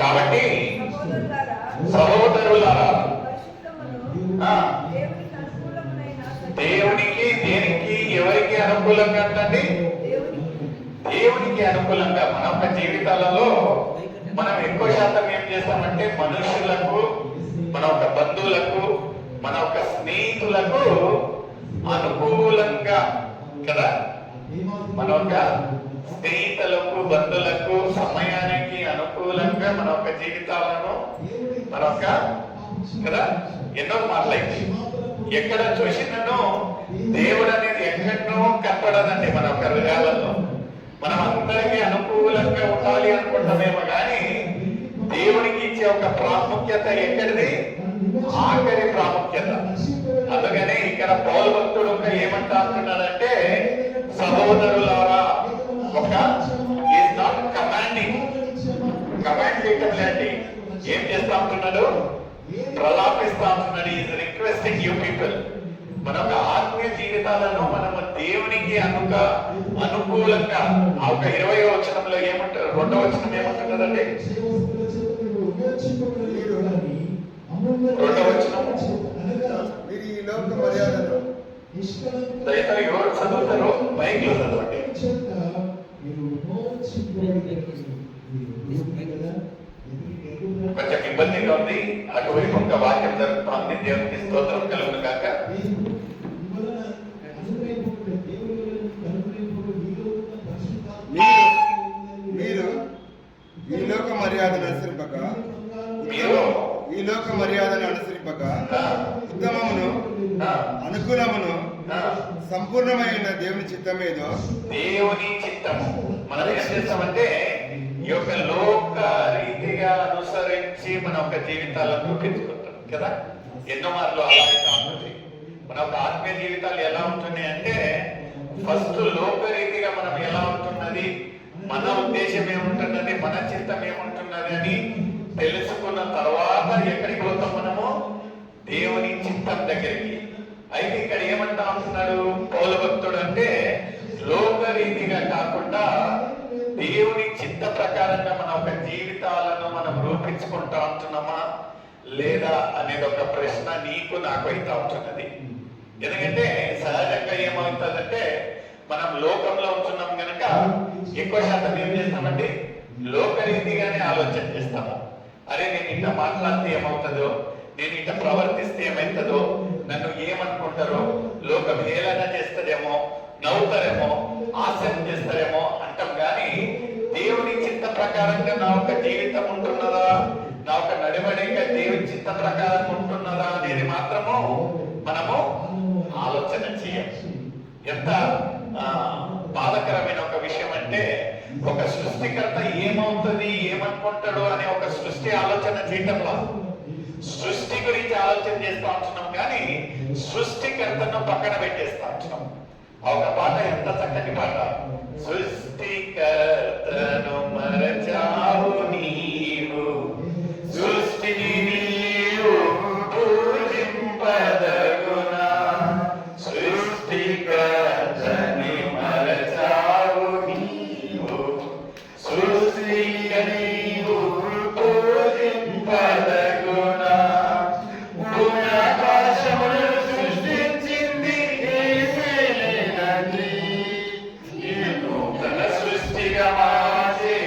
కాబట్టి సహోదరులారా, దేవునికి దేనికి ఎవరికి అనుకూలంగా అంటండి? దేవునికి అనుకూలంగా. మన యొక్క జీవితాలలో మనం ఎక్కువ శాతం ఏం చేస్తామంటే మనుషులకు, మన యొక్క బంధువులకు, మన యొక్క స్నేహితులకు అనుకూలంగా కదా, మన యొక్క స్నేహితులకు, బంధువులకు సమయానికి అనుకూలంగా మన యొక్క జీవితాలను మన యొక్క కదా ఎన్నో మాటలైంది. ఎక్కడ చూసినను దేవుడు అనేది ఎక్కడనో కనపడదండి. మన యొక్క హృదయాలలో మనం అందరికీ అనుకూలంగా ఉండాలి అనుకుంటామేమో కానీ దేవునికి ఇచ్చే ఒక ప్రాముఖ్యత ఎక్కడిది? ఆఖరి ప్రాముఖ్యత. అందుకనే ఇక్కడ పౌలు భక్తుడు ఒక ఏమంటా అంటున్నాడంటే, సహోదరులారా, ఒక ఈజ్ నాట్ కమాండింగ్, కమాండ్ చేయటం లేండి, ఏం చేస్తా ఉంటున్నాడు? ప్రలాపిస్తా ఉంటున్నాడు. Is requesting you people. మన ఒక ఆత్మీయ జీవితాలను మనము దేవునికి అనుకూలంగా ఆ ఒక 20వ వచనంలో ఏమంటారు? 2వ వచనం ఏమంటున్నదండి? 2వ వచనం మీరు ఈ లోక మర్యాదను దయతో ఎవరు చదువుతారో మైక్లో చదవండి. కొంచెం ఇబ్బందిగా ఉంది. అటువైపు ఒక వాక్యం జరుగుతుంది. దేవునికి స్తోత్రం కలుగును కాక. మీరు ఈ లోక మర్యాదను అనుసరింపక ఉత్తమమును అనుకూలమును సంపూర్ణమైన దేవుని చిత్తమేదో, దేవుని చిత్తము మనం ఏం చేస్తామంటే ఈ యొక్క లోక రీతిగా అనుసరించి మన యొక్క జీవితాలను చూపించుకుంటాం కదా. ఎన్నో మార్లు అలా ఉంటుంది. మన యొక్క ఆత్మీయ జీవితాలు ఎలా ఉంటున్నాయి అంటే, ఫస్ట్ లోక రీతిగా మనం ఎలా ఉంటున్నది, మన ఉద్దేశం ఏముంటున్నది, మన చిత్తం ఏముంటున్నది అని తెలుసుకున్న తర్వాత ఎక్కడికి పోతాం మనము? దేవుని చిత్తం దగ్గరికి. అయితే ఇక్కడ ఏమంటా ఉంటున్నాడు పౌలు భక్తుడు అంటే, లోక రీతిగా కాకుండా దేవుని చిత్త ప్రకారంగా మన ఒక జీవితాలను మనం రూపించుకుంటా ఉంటున్నామా లేదా అనేది ఒక ప్రశ్న నీకు నాకు అయితే ఉంటున్నది. ఎందుకంటే సహజంగా ఏమవుతుందంటే, మనం లోకంలో ఉంటున్నాం కనుక ఎక్కువ శాతం ఏం చేస్తామంటే లోకరీతిగానే ఆలోచన చేస్తాము. అరే నేను ఇట్లా మాట్లాడితే ఏమవుతుందో, నేను ఇట్లా ప్రవర్తిస్తే ఏమవుతుందో, నన్ను ఏమనుకుంటారో, లోకం హేళన చేస్తారేమో, నవ్వుతారేమో, ఆశయం చేస్తారేమో అంటాం. కానీ దేవుని చిత్త ప్రకారంగా నా ఒక జీవితం ఉంటున్నదా, నా ఒక నడివడిగా దేవుని చిత్త ప్రకారం ఉంటున్నదా అనేది మాత్రము మనము ఆలోచన చేయాలి. ఎంత బాధకరమైన ఒక విషయం అంటే, ఒక సృష్టికర్త ఏమవుతుంది, ఏమనుకుంటాడు అనే ఒక సృష్టి ఆలోచన చేయటంలో సృష్టి గురించి ఆలోచన చేస్తా ఉంటున్నాం కానీ సృష్టికర్తను పక్కన పెట్టేస్తా ఉంటున్నాం. ఒక పాట ఎంత చక్కటి పాట. సృష్టికర్తను మరచావు నీవు, సృష్టిని నీవు పూజింపదగునా, సృష్టికర్తని మరచావు నీవు, సృష్టిని నీవు పూజింపదగునా, భూమ్యాకాశములు సృష్టించింది యేసేనండి, నిన్ను తన సృష్టిగా మార్చే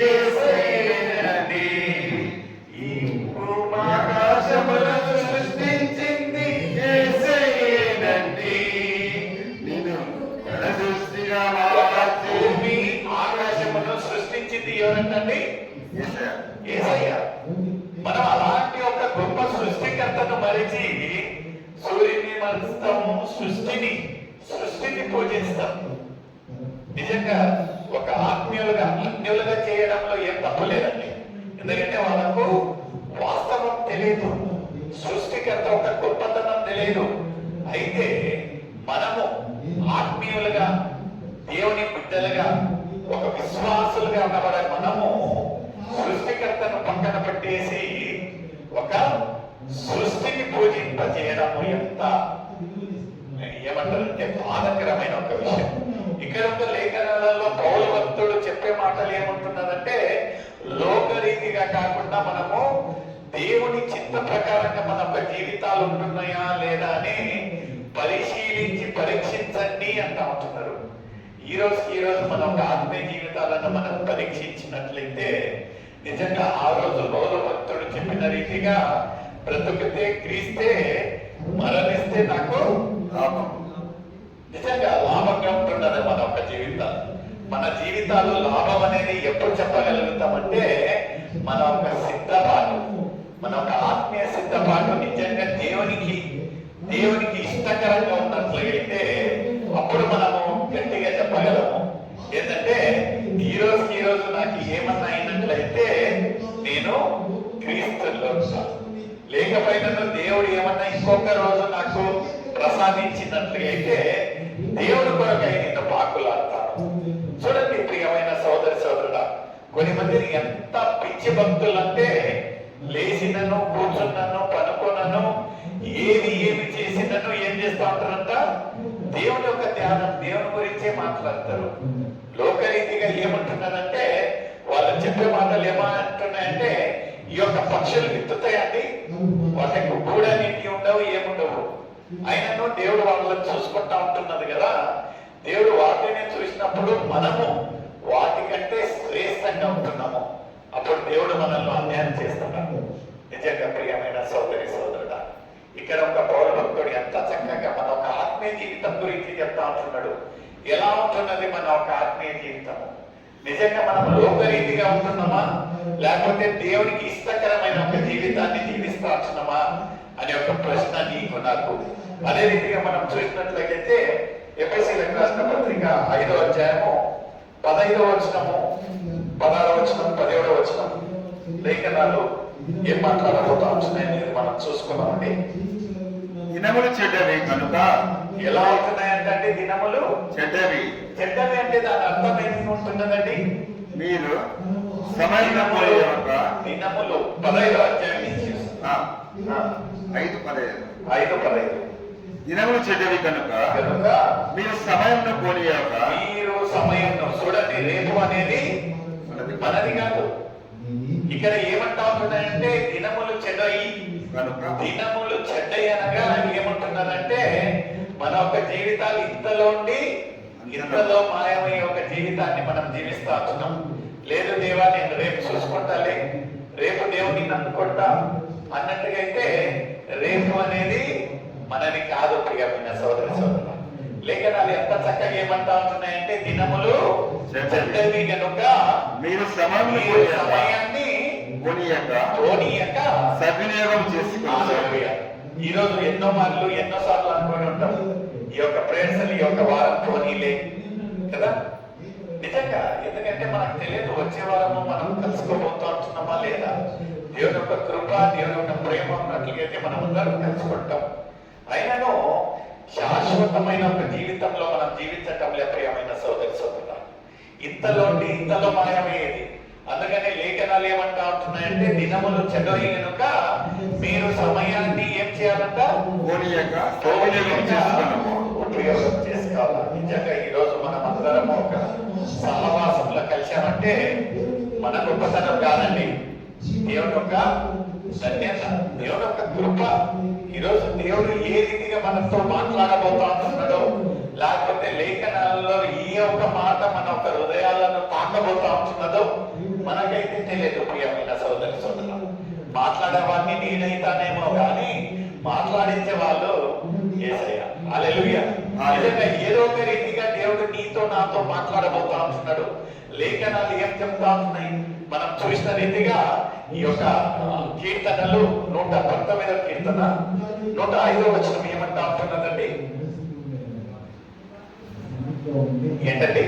యేసేనండి. ఈ భూమ్యాకాశములు సృష్టించింది యేసేనండి, నిన్ను తన సృష్టిగా మార్చే. భూమి ఆకాశములను సృష్టించింది ఎవరంటండి? యేసయ్య. మనం అలాంటి ఒక గొప్ప సృష్టికర్తను మరిచి సూర్యుని మరుస్తాము, సృష్టిని పూజిస్తాం. నిజంగా ఒక అన్యులుగా చేయడంలో ఏం తప్పు లేదండి. ఎందుకంటే వాళ్ళకు వాస్తవం తెలియదు, సృష్టికర్త ఒక గొప్పతనం తెలియదు. అయితే మనము ఆత్మీయులుగా, దేవుని బిడ్డలుగా, ఒక విశ్వాసులుగా ఉన్నవాడ మనము సృష్టికర్తను పక్కన పెట్టేసి ఒక సృష్టిని పూజింపజేయడము ఎంత ఏమంటారంటే బాధకరమైన ఒక విషయం. ఇక్కడ ఉన్న లేఖనాలలో పౌలు భక్తుడు చెప్పే మాటలు ఏమంటున్నారంటే లోకరీతిగా కాకుండా మనము దేవుని చిత్త ప్రకారంగా మన యొక్క జీవితాలు ఉంటున్నాయా లేదా అని పరిశీలించి పరీక్షించండి అంటా ఉంటున్నారు. ఈ రోజు మనం ఒక ఆత్మీయ జీవితాలను మనం పరీక్షించినట్లయితే నిజంగా ఆ రోజు పౌలు భక్తుడు చెప్పిన రీతిగా బ్రతుకుతే క్రీస్తే, మరణిస్తే నాకు లాభం. నిజంగా లాభంగా ఉంటున్నది మన ఒక జీవితాలు. మన జీవితాలు లాభం అనేది ఎప్పుడు చెప్పగలుగుతామంటే మన ఒక సిద్ధపాటు, మన ఒక ఆత్మీయ సిద్ధపాటు నిజంగా దేవునికి ఇష్టకరంగా ఉన్నట్లయితే అప్పుడు మనము గట్టిగా చెప్పగలము. ఏంటంటే ఈ రోజు నాకు ఏమన్నా అయినట్లయితే నేను క్రీస్తులో లేకపోయినా దేవుడు ఏమన్నా ఇంకొక రోజు నాకు ప్రసాదించినట్లయితే దేవుడు కొరకై నేను పాకులాడతాను. చూడండి ప్రియమైన సోదరుడా, కొన్ని మందిని ఎంత పిచ్చి భక్తులంటే లేచినను, కూర్చున్నాను, పనుకున్నాను, ఏమి చేసినను ఏం చేస్తూ ఉంటారంట, దేవుని యొక్క ధ్యానం, దేవుని గురించే మాట్లాడతారు. లోకరీతిగా ఏమంటున్నారంటే వాళ్ళు చెప్పే మాటలు ఏమంటున్నాయంటే ఈ యొక్క పక్షులు విత్తుతాయండి, వాటికి కూడా నీటి ఉండవు, ఏముండవు. అయినను దేవుడు వాళ్ళని చూసుకుంటా ఉంటున్నది కదా. దేవుడు వాటిని చూసినప్పుడు మనము వాటికంటే శ్రేష్టంగా ఉంటున్నాము. అప్పుడు దేవుడు మనల్ని అన్యాయం చేస్తున్నాడు. నిజంగా ప్రియమైన సోదరుడా, ఇక్కడ ఒక పౌర భక్తుడు ఎంత చక్కగా మన ఒక ఆత్మీయ జీవితం గురించి చెప్తా ఉంటున్నాడు. ఎలా ఉంటున్నది మన ఒక ఆత్మీయ జీవితము? నిజంగా మనం లోకరీతిగా ఉంటున్నామా, లేకపోతే దేవునికి ఇష్టకరమైన ఒక జీవితాన్ని జీవిస్తూ ఉంటున్నామా అనే ఒక ప్రశ్న నీకు నాకు. అదే రీతిగా మనం చూసినట్లయితే ఎఫెసీయులకు రాసిన పత్రిక 5వ అధ్యాయము 15వ వచనము, 16వ వచనం, 17వ వచనం లేఖనాలు ఏం మాట్లాడబోతా ఉంటున్నాయని మనం చూసుకున్నామండి. దినములు చెడ్డవి కనుక. ఎలా అవుతున్నాయంటే దినములు చెడ్డవి అంటే దాని అర్థం ఏమి ఉంటున్నదండి? మీరు సమయం దినములు 15వ అధ్యాయం నుంచి 5:15 దినములు చెడ్డవి కనుక మీరు సమయంలో పోనీయాక. మీరు సమయంలో చూడండి, రేపు అనేది మనది కాదు. ఇక్కడ ఏమంటా ఉంటున్నాయంటే దినములు చెడ్డయి. దినములు చెడ్డయి అనగా ఏమంటున్నదంటే మన ఒక జీవితాలు ఇంతలో మాయమయ్యే ఒక జీవితాన్ని మనం జీవిస్తూ ఉంటున్నాం. లేదు దేవా నేను రేపు చూసుకుంటాలే, రేపు దేవుని నమ్ముకుంటా అన్నట్టుగా అయితే రేపు అనేది మనది కాదు. ప్రియమైన సోదరుడు, లేఖనాలు ఎంత చక్కగా ఏమంటా ఉంటున్నాయంటే దినములు చెడ్డవి కనుక మీరు సమయాన్ని పోనీయక సద్వినియోగం చేసుకోవాలి. ఈ రోజు ఎన్నో సార్లు అనుకుని ఉంటాం, ఈ యొక్క ప్రేయర్స్ ఈ యొక్క వారం పోనీలే కదా. నిజంగా ఎందుకంటే మనకు తెలియదు వచ్చే వారము మనం కలుసుకోబోతూ ఉంటున్నామా లేదా. దేవుని యొక్క కృప, దేవుని యొక్క ప్రేమ ఉన్నట్లయితే మనం అందరం కలుసుకుంటాం. అయినను శాశ్వతమైన ఒక జీవితంలో మనం జీవించటంలే ప్రియమైన సోదరుడా. ఇంతలో మాయమయ్యేది. అందుకనే లేఖనాలు ఏమంటా ఉంటున్నాయంటే దినములు చెడ్డవి కనుక మీరు సమయాన్ని ఏం చేయాలంట, ఉపయోగం చేసుకోవాలి. నిజంగా ఈ రోజు మనం అందరం ఒక సహవాసంలో కలిశామంటే మన గొప్పతనం కాదండి, దేవుని యొక్క ధన్యత, దేవుని యొక్క కృప. ఈరోజు దేవుడు ఏ రీతిగా మనతో మాట్లాడబోతా ఉంటున్నాడో, లేకపోతే లేఖనాలలో ఈ యొక్క మాట మన ఒక హృదయాలను తాకబోతా ఉంటున్నదో మనకైతే తెలియదు. ప్రియమైన సోదరుడు, మాట్లాడేవాడిని నేనైతానేమో కానీ మాట్లాడించే వాళ్ళు యేసయ్య. హల్లెలూయా. నిజంగా ఏదో ఒక రీతిగా దేవుడు నీతో నాతో మాట్లాడబోతా ఉంటున్నాడు. లేఖనాలు ఏం చెప్తా ఉన్నాయి మనం చూసిన రీతిగా ఈ యొక్క కీర్తనలు 119వ కీర్తన 105వ వచనం ఏమంటా ఉంటున్నదండి? ఏంటండి?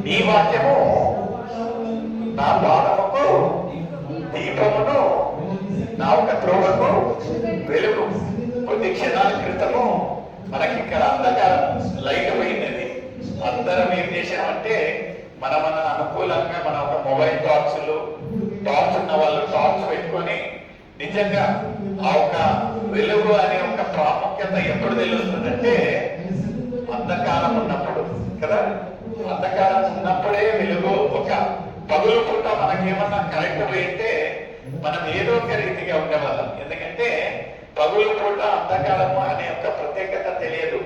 నీ వాక్యము నా పాదముకు దీపమును, నా ఒక త్రోవకు వెలుగు. కొద్ది క్షణాల క్రితము మనకి ఇక్కడ అంధకారం లైట్ పోయినది. అందరం ఏం చేశామంటే మన అనుకూలంగా మన ఒక మొబైల్ టార్చ్ ఉన్న వాళ్ళు టార్చ్ పెట్టుకొని నిజంగా ఆ ఒక వెలుగు అనే ఒక ప్రాముఖ్యత ఎప్పుడు తెలుస్తుందంటే అంధకారం ఉన్నప్పుడు. కదా. అంధకారం ఉన్నప్పుడే వెలుగు. ఒక పగులు పూట మనకేమన్నా కరెంట్ పోయితే మనం ఏదో ఒక రీతిగా ఉండేవాళ్ళం. ఎందుకంటే పగులు పూట అంధకారము అనే ఒక ప్రత్యేకత తెలియదు.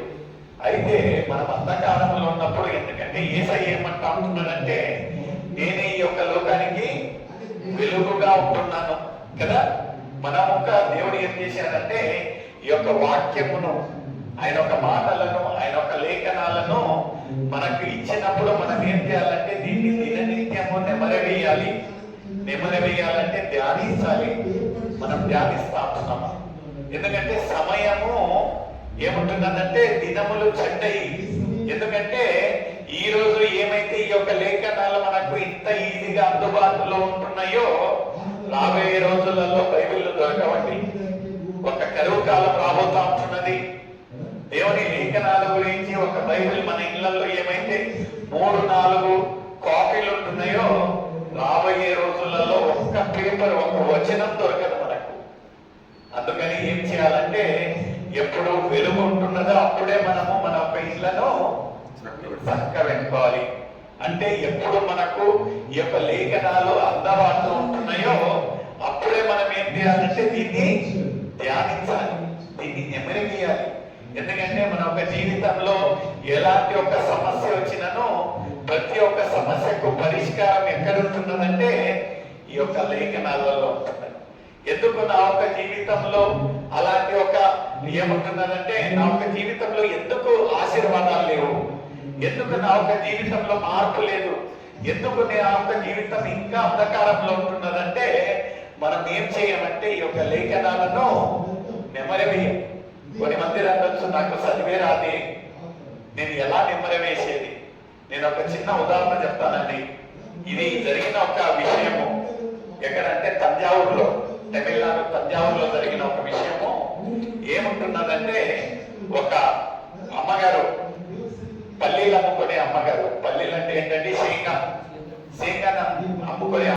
అయితే మనం అంధకారంలో ఉన్నప్పుడు, ఎందుకంటే యేసయ్య ఏమంటా ఉంటున్నాడంటే నేను ఈ యొక్క లోకానికి వెలుగుగా ఉంటున్నాను కదా. మన ఒక దేవుడు ఏం చేశాడంటే ఈ యొక్క వాక్యమును, ఆయన యొక్క మాటలను, ఆయన యొక్క లేఖనాలను మనకు ఇచ్చినప్పుడు మనం ఏం చేయాలంటే దీన్ని దిననిత్యము నెమరవేయాలి. నెమరవేయాలంటే ధ్యానించాలి. మనం ధ్యానిస్తా ఉంటున్నాము. ఎందుకంటే సమయము ఏముంటున్నదంటే దినములు చెడ్డయి. ఎందుకంటే ఈ రోజు ఏమైతే ఈ యొక్క లేఖనాలు మనకు ఇంత ఈజీగా అందుబాటులో ఉంటున్నాయో రాబోయే రోజులలో బైబిల్ దొరకవండి. ఒక కరువు కాలం రాబోతా ఉంటున్నది. దేవుని లేఖనాల గురించి ఒక బైబిల్ మన ఇళ్లలో ఏమైతే 3-4 కాపీలు ఉంటున్నాయో రాబోయే రోజులలో ఒక్క పేపర్, ఒక్క వచనం దొరకదు మనకు. అందుకని ఏం చేయాలంటే ఎప్పుడు వెలుగు ఉంటున్నదో అప్పుడే మనము మన యొక్క ఇళ్లను చక్క వెనుకోవాలి. అంటే ఎప్పుడు మనకు ఈ యొక్క లేఖనాలు అందుబాటులో ఉంటున్నాయో అప్పుడే మనం ఏం చేయాలంటే దీన్ని ధ్యానించాలి, దీన్ని నెమరవేయాలి. ఎందుకంటే మన ఒక జీవితంలో ఎలాంటి ఒక సమస్య వచ్చినను ప్రతి ఒక్క సమస్యకు పరిష్కారం ఎక్కడ ఉంటున్నదంటే ఈ యొక్క లేఖనాలలో ఉంటున్నది. ఎందుకు నా ఒక జీవితంలో అలాంటి ఒక ఏముంటున్నదంటే నా ఒక జీవితంలో ఎందుకు ఆశీర్వాదాలు లేవు, ఎందుకు నా ఒక జీవితంలో మార్పు లేదు, ఎందుకు నా ఒక జీవితం ఇంకా అంధకారంలో ఉంటున్నదంటే మనం ఏం చేయమంటే ఈ యొక్క లేఖనాలను నెమరవేయం. కొన్ని మంది అనొచ్చు నాకు చదివే రాదే, నేను ఎలా నెమరవేసేది. నేను ఒక చిన్న ఉదాహరణ చెప్తానండి. ఇది జరిగిన ఒక విషయము ఎక్కడంటే తంజావూరులో, తమిళనాడు తంజావూరులో జరిగిన ఒక విషయము. ఏముంటున్నదంటే ఒక అమ్మగారు పల్లీలు అమ్ముకునే అమ్మగారు. పల్లీలు అంటే ఏంటంటే శేంగా అమ్ముకునే